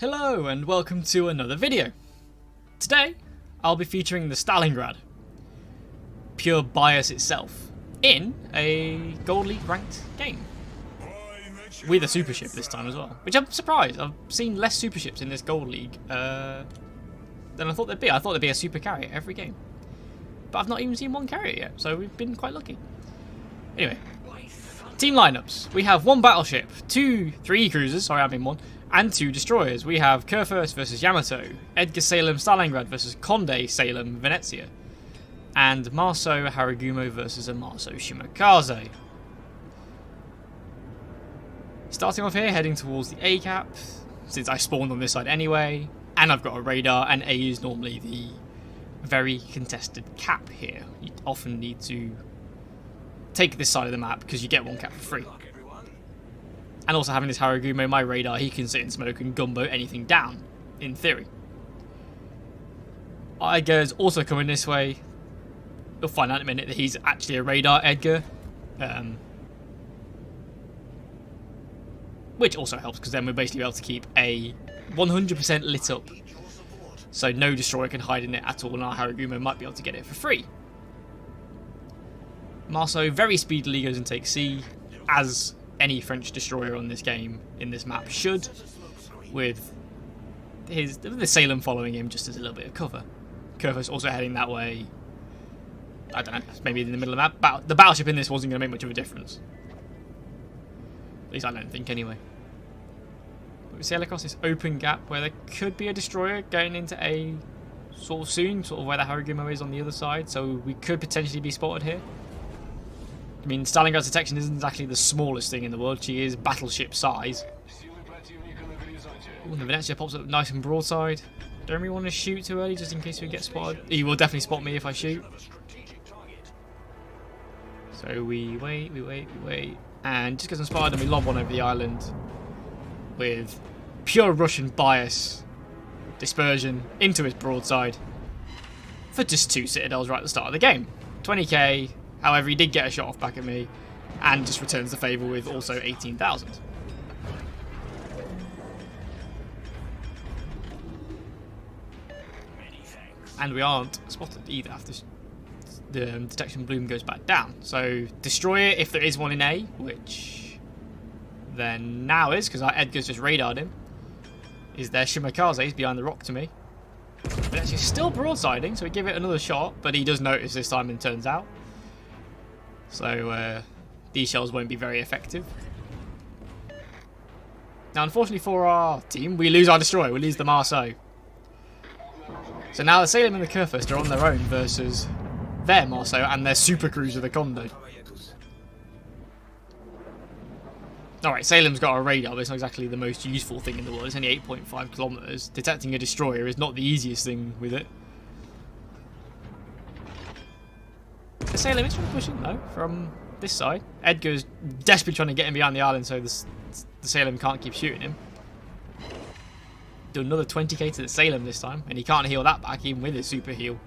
Hello and welcome to another video. Today I'll be featuring the Stalingrad, pure bias itself, in a Gold League ranked game. With a super ship this time as well, which I'm surprised. I've seen less super ships in this Gold League than I thought there'd be. I thought there'd be a super carrier every game. But I've not even seen one carrier yet, so we've been quite lucky. Anyway, team lineups. We have one battleship, three cruisers, sorry I mean one, and two destroyers. We have Kurfürst versus Yamato, Edgar Salem Stalingrad versus Conde Salem Venezia, and Marso Haragumo versus a Marso Shimakaze. Starting off here, heading towards the A cap, since I spawned on this side anyway, and I've got a radar, and A is normally the very contested cap here. You often need to take this side of the map because you get one cap for free. And also having this Haragumo, my radar, he can sit in smoke and gumbo anything down, in theory. Edgar's also coming this way. You'll find out in a minute that he's actually a radar Edgar. Which also helps because then we're basically able to keep a 100% lit up. So no destroyer can hide in it at all, and our Haragumo might be able to get it for free. Marso very speedily goes and takes C, as any French destroyer on this game, in this map, should, with the Salem following him just as a little bit of cover. Kurfürst also heading that way. I don't know, maybe in the middle of the map. The battleship in this wasn't going to make much of a difference. At least I don't think, anyway. But we sail across this open gap where there could be a destroyer going into A sort of soon, sort of where the Haragumo is on the other side, so we could potentially be spotted here. I mean, Stalingrad's detection isn't exactly the smallest thing in the world. She is battleship size. Ooh, the Venezia pops up nice and broadside. Don't really want to shoot too early just in case we get spotted. He will definitely spot me if I shoot. So we wait. And just gets him spotted and we lob one over the island with pure Russian bias dispersion into his broadside for just 2 citadels right at the start of the game. 20k. However, he did get a shot off back at me and just returns the favour with also 18,000. And we aren't spotted either after the detection bloom goes back down. So, destroyer, if there is one in A, which then now is, because our Edgar's just radared him, is there Shimakaze's behind the rock to me. But actually still broadsiding, so we give it another shot, but he does notice this time and turns out. So these shells won't be very effective. Now, unfortunately for our team, we lose our destroyer. We lose the Marso. So now the Salem and the Kurfürst are on their own versus their Marso and their super cruiser, the Conde. Alright, Salem's got a radar, but it's not exactly the most useful thing in the world. It's only 8.5 kilometers. Detecting a destroyer is not the easiest thing with it. The Salem is pushing though from this side. Edgar's desperately trying to get him behind the island so the Salem can't keep shooting him. Do another 20k to the Salem this time, and he can't heal that back even with his super heal.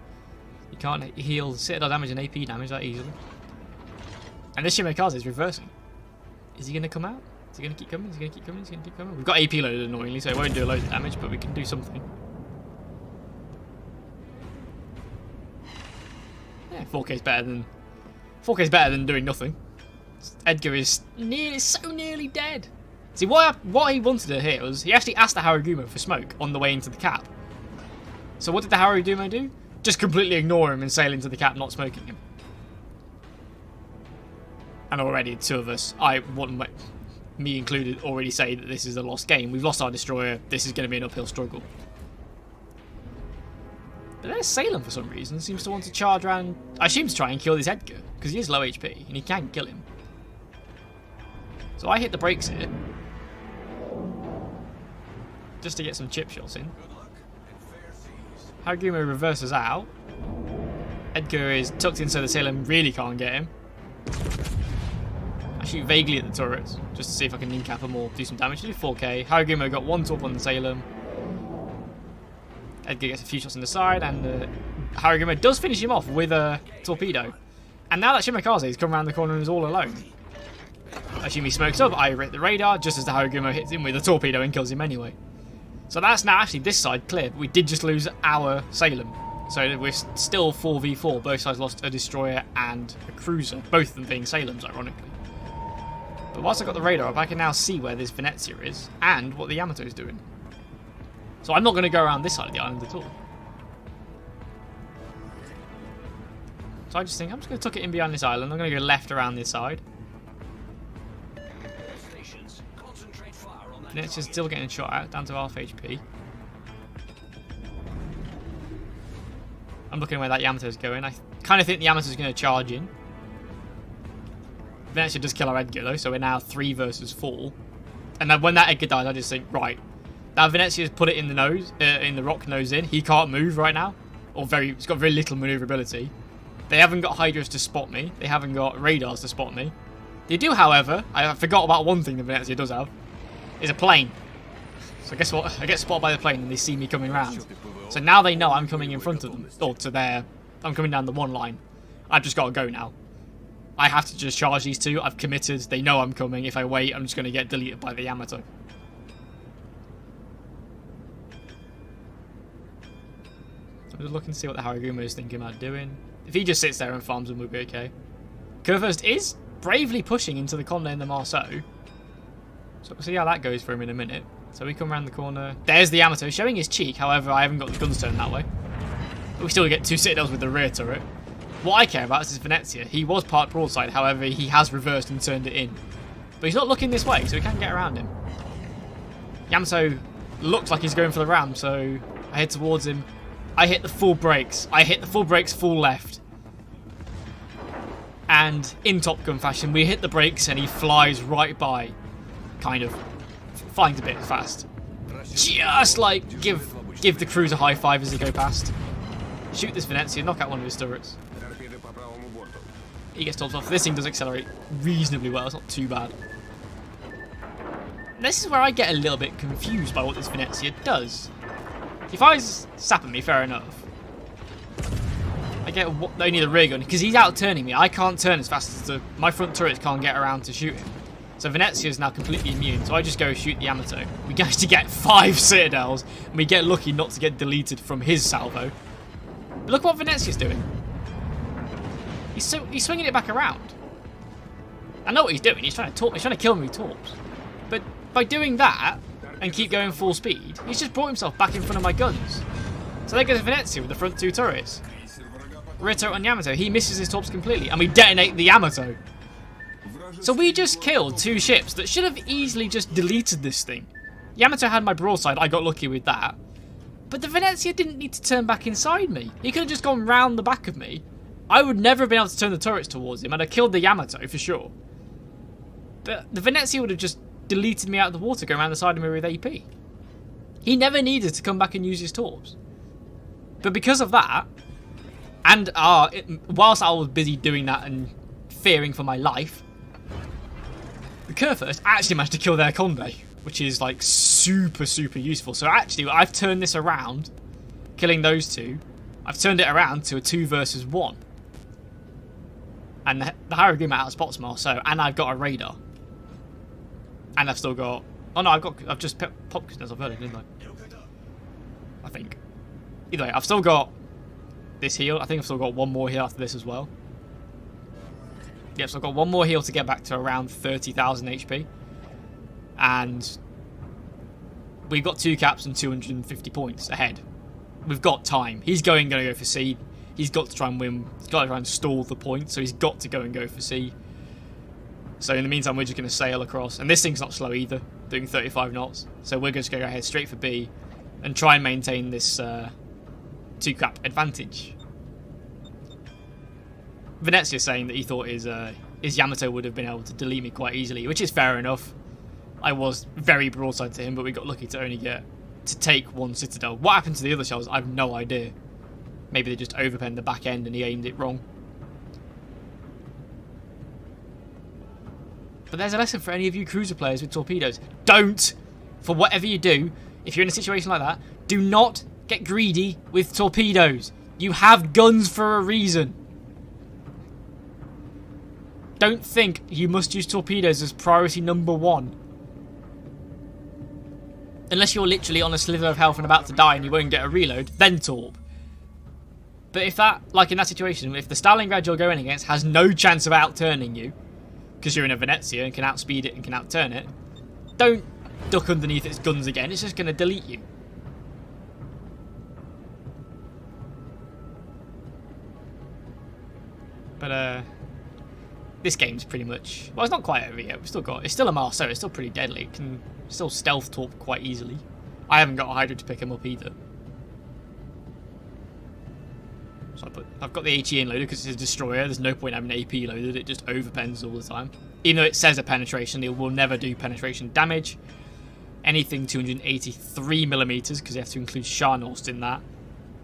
He can't heal citadel damage and AP damage that easily. And this Shimakaze is reversing. Is he going to come out? Is he going to keep coming? Is he going to keep coming? Is he going to keep coming? We've got AP loaded annoyingly, so it won't do a load of damage, but we can do something. Yeah, 4K's better than doing nothing. Edgar is so nearly dead. See, what he wanted to hear was he actually asked the Haragumo for smoke on the way into the cap. So what did the Haragumo do? Just completely ignore him and sail into the cap, not smoking him. And already two of us, me included, already say that this is a lost game. We've lost our destroyer. This is going to be an uphill struggle. But there's Salem for some reason. Seems to want to charge around. I assume to try and kill this Edgar because he is low HP and he can kill him. So I hit the brakes here just to get some chip shots in. Haragumo reverses out. Edgar is tucked in so the Salem really can't get him. I shoot vaguely at the turrets just to see if I can in-cap them or do some damage. Do 4k. Haragumo got one torp on the Salem. Edgar gets a few shots on the side, and Haragumo does finish him off with a torpedo. And now that Shimakaze has come around the corner and is all alone, I assume he smokes up. I hit the radar just as the Haragumo hits him with a torpedo and kills him anyway. So that's now actually this side clear, but we did just lose our Salem. So we're still 4v4. Both sides lost a destroyer and a cruiser, both of them being Salems, ironically. But whilst I've got the radar up, I can now see where this Venezia is and what the Yamato is doing. So I'm not going to go around this side of the island at all. So I just think I'm just going to tuck it in behind this island. I'm going to go left around this side. Venezia's still getting shot at, down to half HP. I'm looking where that Yamato's going. I kind of think the Yamato's going to charge in. Venezia does kill our Edgar though, so we're now 3 versus 4. And then when that Edgar dies, I just think, right, now Venezia's put it in the nose, in the rock nose in. He can't move right now, or he's got very little maneuverability. They haven't got Hydras to spot me. They haven't got radars to spot me. They do, however, I forgot about one thing that Venezia does have, is a plane. So guess what? I get spotted by the plane and they see me coming round. So now they know I'm coming in front of them, or to their, I'm coming down the one line. I've just got to go now. I have to just charge these two. I've committed. They know I'm coming. If I wait, I'm just going to get deleted by the Yamato. I'm just looking to see what the Hariguma is thinking about doing. If he just sits there and farms them, we'll be okay. Kurfürst is bravely pushing into the Conde and the Marceau. So we'll see how that goes for him in a minute. So we come around the corner. There's the Yamato showing his cheek. However, I haven't got the guns turned that way. But we still get 2 citadels with the rear turret. What I care about is his Venezia. He was part broadside. However, he has reversed and turned it in. But he's not looking this way, so we can get around him. Yamato looks like he's going for the ram, so I head towards him. I hit the full brakes. I hit the full brakes full left. And in Top Gun fashion, we hit the brakes and he flies right by. Kind of. Flying a bit fast. Just like give the cruiser a high five as they go past. Shoot this Venezia, knock out one of his turrets. He gets topped off. This thing does accelerate reasonably well. It's not too bad. This is where I get a little bit confused by what this Venezia does. If I was sapping me, fair enough. I get only the rear gun because he's out turning me. I can't turn as fast as my front turrets can't get around to shoot him. So Venezia is now completely immune. So I just go shoot the Yamato. We manage to get 5 citadels, and we get lucky not to get deleted from his salvo. But look what Venezia's doing. He's swinging it back around. I know what he's doing. He's trying to kill me with torps. But by doing that and keep going full speed, he's just brought himself back in front of my guns. So there goes Venezia with the front 2 turrets. Rear turret on Yamato. He misses his torps completely, and we detonate the Yamato. So we just killed 2 ships that should have easily just deleted this thing. Yamato had my broadside, I got lucky with that. But the Venezia didn't need to turn back inside me. He could have just gone round the back of me. I would never have been able to turn the turrets towards him, and I killed the Yamato for sure. But the Venezia would have just deleted me out of the water going around the side of me with AP. He never needed to come back and use his torps. But because of that, and whilst I was busy doing that and fearing for my life, the Kurfürst actually managed to kill their Conde, which is like super useful. So actually I've turned this around, killing those 2. I've turned it around to a 2 versus 1. And the Hariguma outspots Marceau, and I've got a radar. And I've still got... Oh no, I've just popped because I've heard it, didn't I? I think. Either way, I've still got this heal. I think I've still got 1 more heal after this as well. Yep, so I've got 1 more heal to get back to around 30,000 HP. And we've got 2 caps and 250 points ahead. We've got time. He's going to go for C. He's got to try and win. He's got to try and stall the point, so he's got to go and go for C. So in the meantime, we're just going to sail across. And this thing's not slow either, doing 35 knots. So we're just going to go ahead straight for B and try and maintain this 2 cap advantage. Venezia saying that he thought his Yamato would have been able to delete me quite easily, which is fair enough. I was very broadside to him, but we got lucky to only get to take 1 citadel. What happened to the other shells, I have no idea. Maybe they just overpenned the back end and he aimed it wrong. But there's a lesson for any of you cruiser players with torpedoes. Don't, for whatever you do, if you're in a situation like that, do not get greedy with torpedoes. You have guns for a reason. Don't think you must use torpedoes as priority number 1. Unless you're literally on a slither of health and about to die and you won't get a reload, then torp. But if that, like in that situation, if the Stalingrad you're going against has no chance of outturning you, because you're in a Venezia and can outspeed it and can outturn it, don't duck underneath its guns again, it's just going to delete you. But, this game's pretty much... Well, it's not quite over yet. We've still got... It's still a Marceau. It's still pretty deadly. It can still stealth torp quite easily. I haven't got a Hydra to pick him up either. So I've got the HE in loaded because it's a destroyer. There's no point having AP loaded. It just overpens all the time. Even though it says a penetration, it will never do penetration damage. Anything 283mm, because you have to include Scharnhorst in that,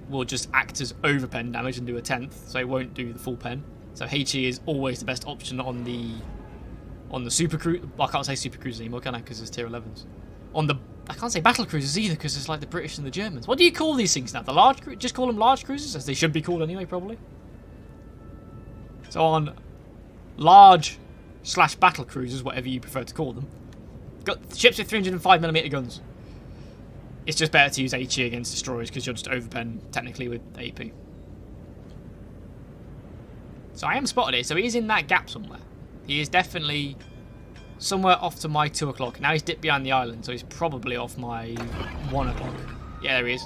will just act as overpen damage and do a 10th. So it won't do the full pen. So HE is always the best option on the super cruise. Well, I can't say super cruisers anymore, can I? Because it's tier 11s. I can't say battle cruisers either, because it's like the British and the Germans. What do you call these things now? The large, just call them large cruisers, as they should be called anyway, probably. So on large/battle cruisers, whatever you prefer to call them, got ships with 305mm guns. It's just better to use HE against destroyers because you'll just overpen technically with AP. So I am spotted here. So he's in that gap somewhere. He is definitely somewhere off to my 2 o'clock. Now he's dipped behind the island, so he's probably off my 1 o'clock. Yeah, there he is.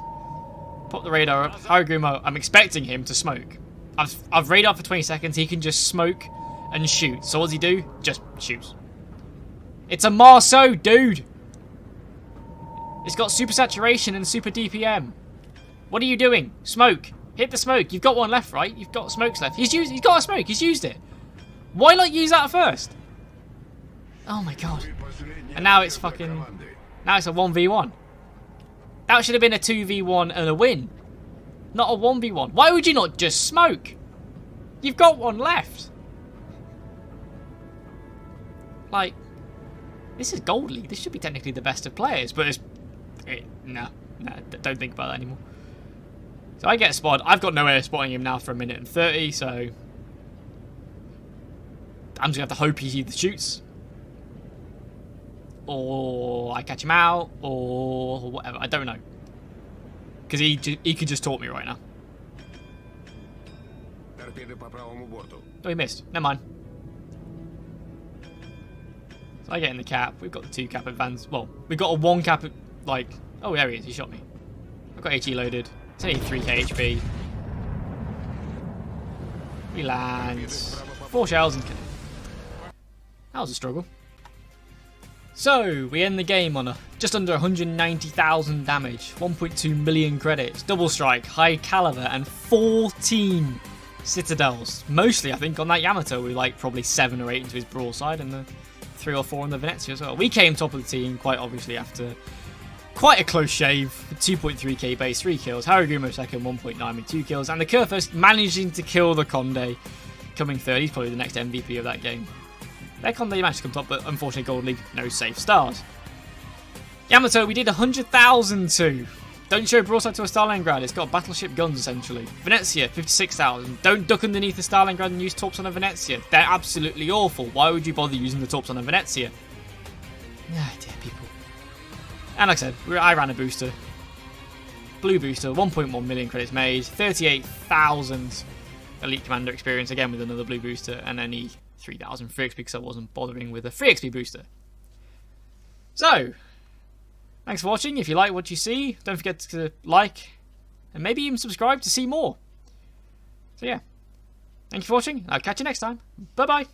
Put the radar up. Harugumo, I'm expecting him to smoke. I've radar for 20 seconds. He can just smoke and shoot. So what does he do? Just shoots. It's a Marceau, dude. It's got super saturation and super DPM. What are you doing? Smoke. Hit the smoke. You've got one left, right? You've got smokes left. He's got a smoke. He's used it. Why not use that first? Oh my god. And now it's fucking... Now it's a 1v1. That should have been a 2v1 and a win. Not a 1v1. Why would you not just smoke? You've got one left. Like, this is Gold League. This should be technically the best of players, but it's... No, don't think about that anymore. So I get spotted. I've got no way of spotting him now for 1 minute and 30, so... I'm just going to have to hope he either shoots, or I catch him out, or whatever. I don't know. Because he could just taunt me right now. Oh, he missed. Never mind. So I get in the cap. We've got the 2 cap advance. Well, we've got a 1 cap, like... Oh, there he is. He shot me. I've got HE loaded. It's only 3k HP. We land. 4 shells and kill him. That was a struggle. So, we end the game on just under 190,000 damage, 1.2 million credits, double strike, high caliber, and 14 citadels. Mostly, I think, on that Yamato, we like probably 7 or 8 into his broadside, and the 3 or 4 on the Venezia as well. We came top of the team, quite obviously, after quite a close shave. 2.3k base, 3 kills. Harugumo second, 1.9 with 2 kills. And the Kurfürst managing to kill the Conde, coming third. He's probably the next MVP of that game. Their Conde managed to come top, but unfortunately Gold League, no safe stars. Yamato, we did 100,000 to. Don't show broadside to a Stalingrad. It's got battleship guns, essentially. Venezia, 56,000. Don't duck underneath the Stalingrad and use torps on a Venezia. They're absolutely awful. Why would you bother using the torps on a Venezia? Ah, dear people. And like I said, I ran a booster. Blue booster, 1.1 million credits made. 38,000 Elite Commander experience, again with another blue booster. And only 3,000 free XP because I wasn't bothering with a free XP booster. So, thanks for watching. If you like what you see, don't forget to like and maybe even subscribe to see more. So yeah, thank you for watching. I'll catch you next time. Bye bye.